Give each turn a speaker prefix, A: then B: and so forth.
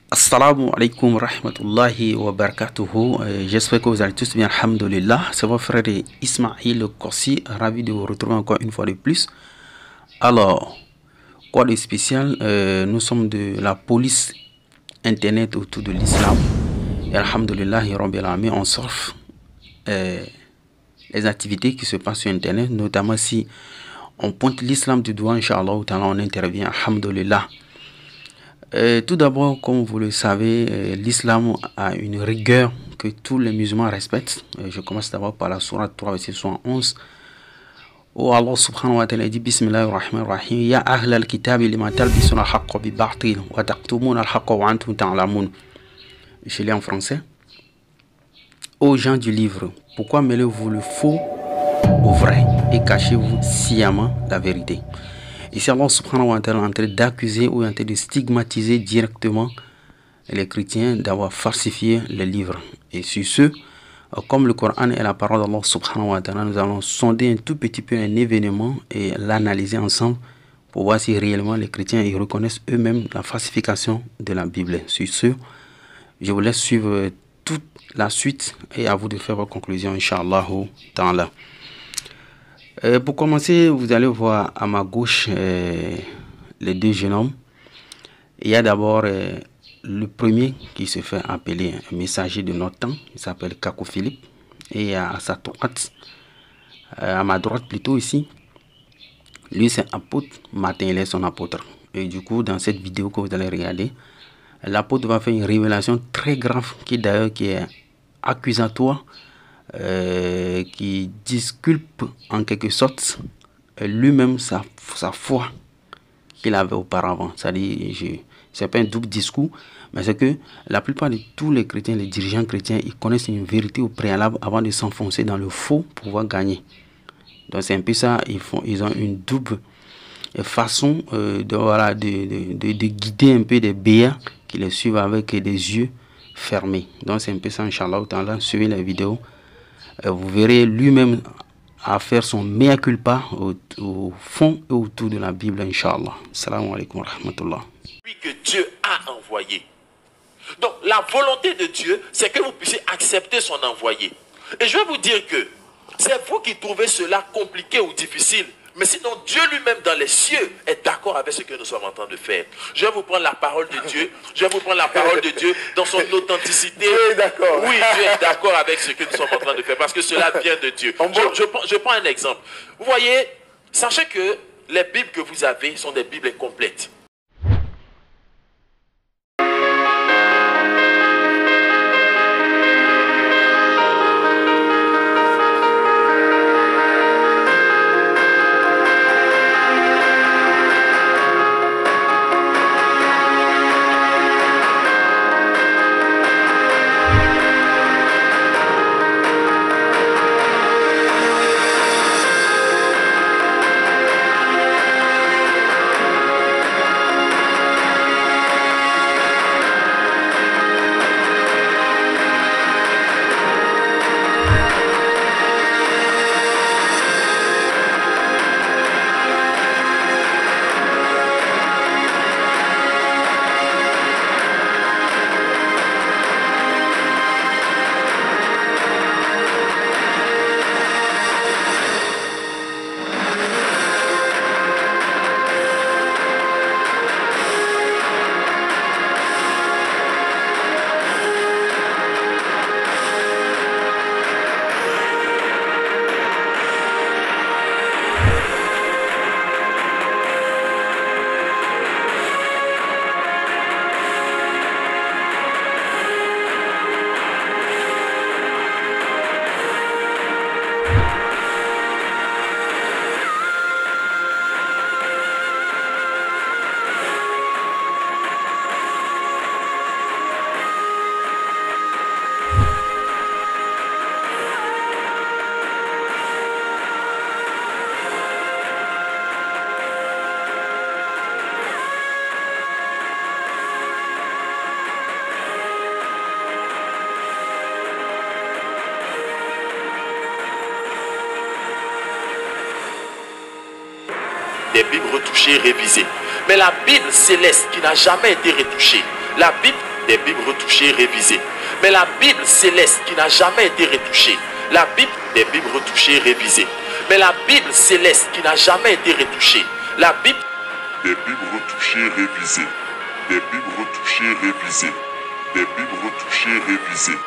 A: Assalamu alaikum wa rahmatullahi wa barakatuhu. J'espère que vous allez tous bien, alhamdulillah. C'est votre frère Ismail Korsi, ravi de vous retrouver encore une fois de plus. Alors, quoi de spécial, nous sommes de la police internet autour de l'islam. Et alhamdulillah, on surfe les activités qui se passent sur internet, notamment si on pointe l'islam du doigt, Inch'Allah, on intervient, alhamdulillah. Tout d'abord, comme vous le savez, l'islam a une rigueur que tous les musulmans respectent. Je commence d'abord par la sourate 3, verset 71. Oh Allah subhanahu wa ta'ala dit Bismillahir Rahmanir Rahim. Ya ahlal kitabi lima talbisuna al-haqqa bi batil wa taqtumuna al-haqqa wa antum ta'lamun. Je lis en français. Ô gens du livre, pourquoi mêlez-vous le faux au vrai et cachez-vous sciemment la vérité? Ici, Allah subhanahu wa ta'ala est en train d'accuser ou en train de stigmatiser directement les chrétiens d'avoir falsifié les livres. Et sur ce, comme le Coran est la parole d'Allah subhanahu wa ta'ala, nous allons sonder un tout petit peu un événement et l'analyser ensemble pour voir si réellement les chrétiens ils reconnaissent eux-mêmes la falsification de la Bible. Sur ce, je vous laisse suivre toute la suite et à vous de faire vos conclusions, Inch'Allah ta'ala. Pour commencer, vous allez voir à ma gauche les deux jeunes hommes. Il y a d'abord le premier qui se fait appeler un messager de notre temps. Il s'appelle Kako Philippe. Et à sa droite, à ma droite plutôt ici, lui c'est apôtre. Martin, il est son apôtre. Et du coup, dans cette vidéo que vous allez regarder, l'apôtre va faire une révélation très grave qui d'ailleurs qui est accusatoire. Qui disculpe en quelque sorte lui-même sa foi qu'il avait auparavant. C'est-à-dire, c'est pas un double discours, mais c'est que la plupart de tous les chrétiens, les dirigeants chrétiens, ils connaissent une vérité au préalable avant de s'enfoncer dans le faux pour pouvoir gagner. Donc c'est un peu ça, ils ont une double façon de guider un peu des béats qui les suivent avec des yeux fermés. Donc c'est un peu ça, Inch'Allah, suivez la vidéo. Vous verrez lui-même à faire son mea culpa au fond et autour de la Bible, Inch'Allah. Salam alaikum wa rahmatullah.
B: Que Dieu a envoyé. Donc la volonté de Dieu, c'est que vous puissiez accepter son envoyé. Et je vais vous dire que c'est vous qui trouvez cela compliqué ou difficile. Mais sinon, Dieu lui-même dans les cieux est d'accord avec ce que nous sommes en train de faire. Je vais vous prendre la parole de Dieu. Je vais vous prendre la parole de Dieu dans son authenticité.
C: Dieu est d'accord.
B: Oui, Dieu est d'accord avec ce que nous sommes en train de faire parce que cela vient de Dieu. Je prends un exemple. Vous voyez, sachez que les Bibles que vous avez sont des Bibles incomplètes. des Bibles retouchées, révisées. Mais la Bible céleste qui n'a jamais été retouchée, la Bible des Bibles retouchées, révisées. Mais la Bible céleste qui n'a jamais été retouchée, la Bible des Bibles retouchées, révisées. Mais la Bible céleste qui n'a jamais été retouchée, la Bible
C: des Bibles retouchées, révisées. Des Bibles retouchées, révisées. Des Bibles retouchées, révisées.